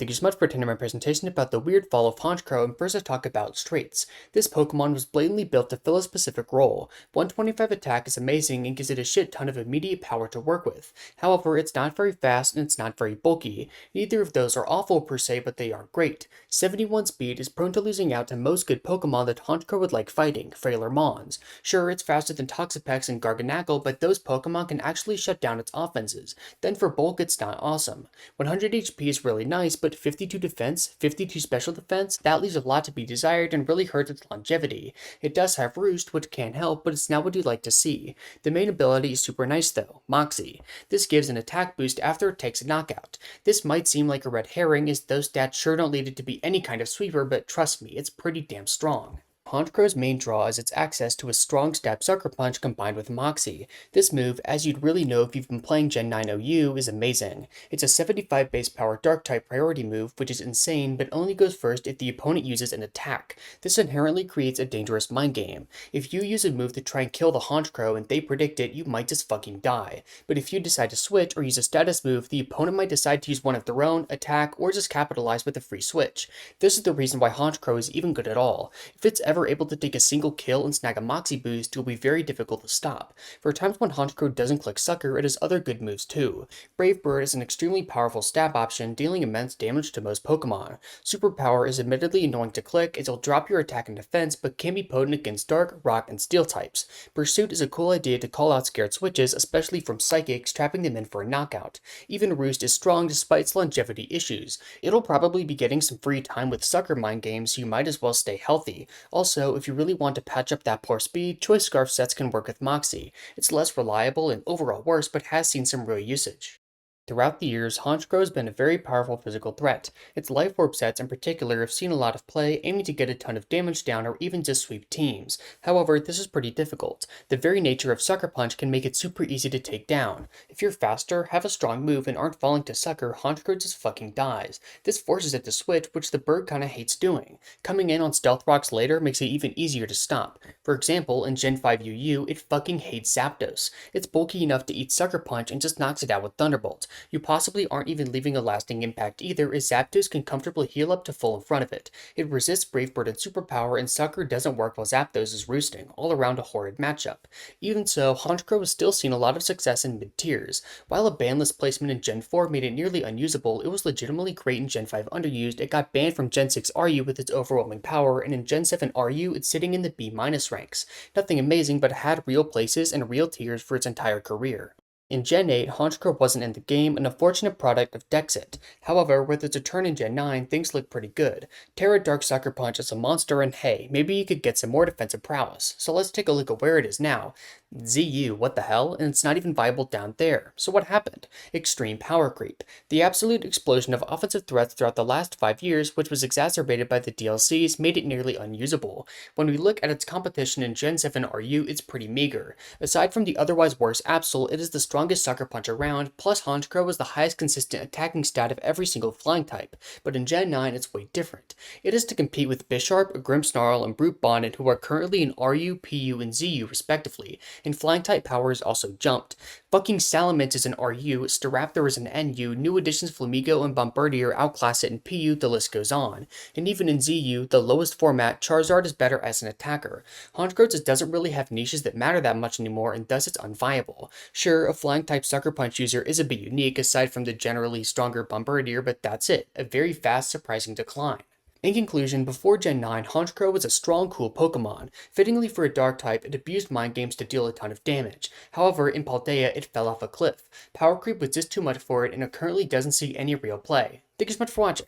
Thank you so much for attending my presentation about the weird fall of Honchkrow, and first I talk about traits. This Pokemon was blatantly built to fill a specific role. 125 attack is amazing and gives it a shit ton of immediate power to work with. However, it's not very fast and it's not very bulky. Neither of those are awful per se, but they are great. 71 speed is prone to losing out to most good Pokemon that Honchkrow would like fighting, Frailer Mons. Sure, it's faster than Toxapex and Garganacl, but those Pokemon can actually shut down its offenses. Then for bulk, it's not awesome. 100 HP is really nice, but 52 defense, 52 special defense, that leaves a lot to be desired and really hurts its longevity. It does have Roost, which can't help, but it's not what you'd like to see. The main ability is super nice though, Moxie. This gives an attack boost after it takes a knockout. This might seem like a red herring, as those stats sure don't lead it to be any kind of sweeper, but trust me, it's pretty damn strong. Honchkrow's main draw is its access to a strong stab Sucker Punch combined with Moxie. This move, as you'd really know if you've been playing Gen 9 OU, is amazing. It's a 75 base power Dark type priority move, which is insane, but only goes first if the opponent uses an attack. This inherently creates a dangerous mind game. If you use a move to try and kill the Honchkrow and they predict it, you might just fucking die. But if you decide to switch or use a status move, the opponent might decide to use one of their own, attack, or just capitalize with a free switch. This is the reason why Honchkrow is even good at all. If it's ever able to take a single kill and snag a Moxie boost, it will be very difficult to stop. For times when Honchkrow doesn't click Sucker, it has other good moves too. Brave Bird is an extremely powerful stab option, dealing immense damage to most Pokemon. Superpower is admittedly annoying to click, as it'll drop your attack and defense, but can be potent against Dark, Rock, and Steel types. Pursuit is a cool idea to call out scared switches, especially from Psychics, trapping them in for a knockout. Even Roost is strong despite its longevity issues. It'll probably be getting some free time with Sucker mind games, so you might as well stay healthy. Also, if you really want to patch up that poor speed, Choice Scarf sets can work with Moxie. It's less reliable and overall worse, but has seen some real usage. Throughout the years, Honchkrow has been a very powerful physical threat. Its Life Orb sets in particular have seen a lot of play, aiming to get a ton of damage down or even just sweep teams. However, this is pretty difficult. The very nature of Sucker Punch can make it super easy to take down. If you're faster, have a strong move, and aren't falling to Sucker, Honchkrow just fucking dies. This forces it to switch, which the bird kinda hates doing. Coming in on Stealth Rocks later makes it even easier to stop. For example, in Gen 5 UU, it fucking hates Zapdos. It's bulky enough to eat Sucker Punch and just knocks it out with Thunderbolt. You possibly aren't even leaving a lasting impact either, as Zapdos can comfortably heal up to full in front of it. It resists Brave Bird and Superpower, and Sucker doesn't work while Zapdos is roosting, all around a horrid matchup. Even so, Honchkrow has still seen a lot of success in mid-tiers. While a banlist placement in Gen 4 made it nearly unusable, it was legitimately great in Gen 5 underused. It got banned from Gen 6 RU with its overwhelming power, and in Gen 7 RU it's sitting in the B- ranks. Nothing amazing, but it had real places and real tiers for its entire career. In Gen 8, Honchkrow wasn't in the game, an unfortunate product of Dexit. However, with its return in Gen 9, things look pretty good. Terra Dark Sucker Punch is a monster, and hey, maybe you could get some more defensive prowess. So let's take a look at where it is now. ZU, what the hell? And it's not even viable down there. So what happened? Extreme power creep. The absolute explosion of offensive threats throughout the last 5 years, which was exacerbated by the DLCs, made it nearly unusable. When we look at its competition in Gen 7 RU, it's pretty meager. Aside from the otherwise worse Absol, it is the strongest Sucker Punch around, plus Honchkrow was the highest consistent attacking stat of every single flying type, but in Gen 9 it's way different. It is to compete with Bisharp, Grimmsnarl, and Brute Bonnet, who are currently in RU, PU, and ZU respectively, and flying type power is also jumped. Fucking Salamence is in RU, Staraptor is in NU, new additions Flamigo and Bombardier outclass it in PU, the list goes on. And even in ZU, the lowest format, Charizard is better as an attacker. Honchkrow just doesn't really have niches that matter that much anymore, and thus it's unviable. Sure, a flying type Sucker Punch user is a bit unique aside from the generally stronger Bombardier, but that's it, a very fast, surprising decline. In conclusion, before Gen 9, Honchkrow was a strong, cool Pokemon. Fittingly for a Dark type, it abused mind games to deal a ton of damage. However, in Paldea, it fell off a cliff. Power creep was just too much for it, and it currently doesn't see any real play. Thank you so much for watching.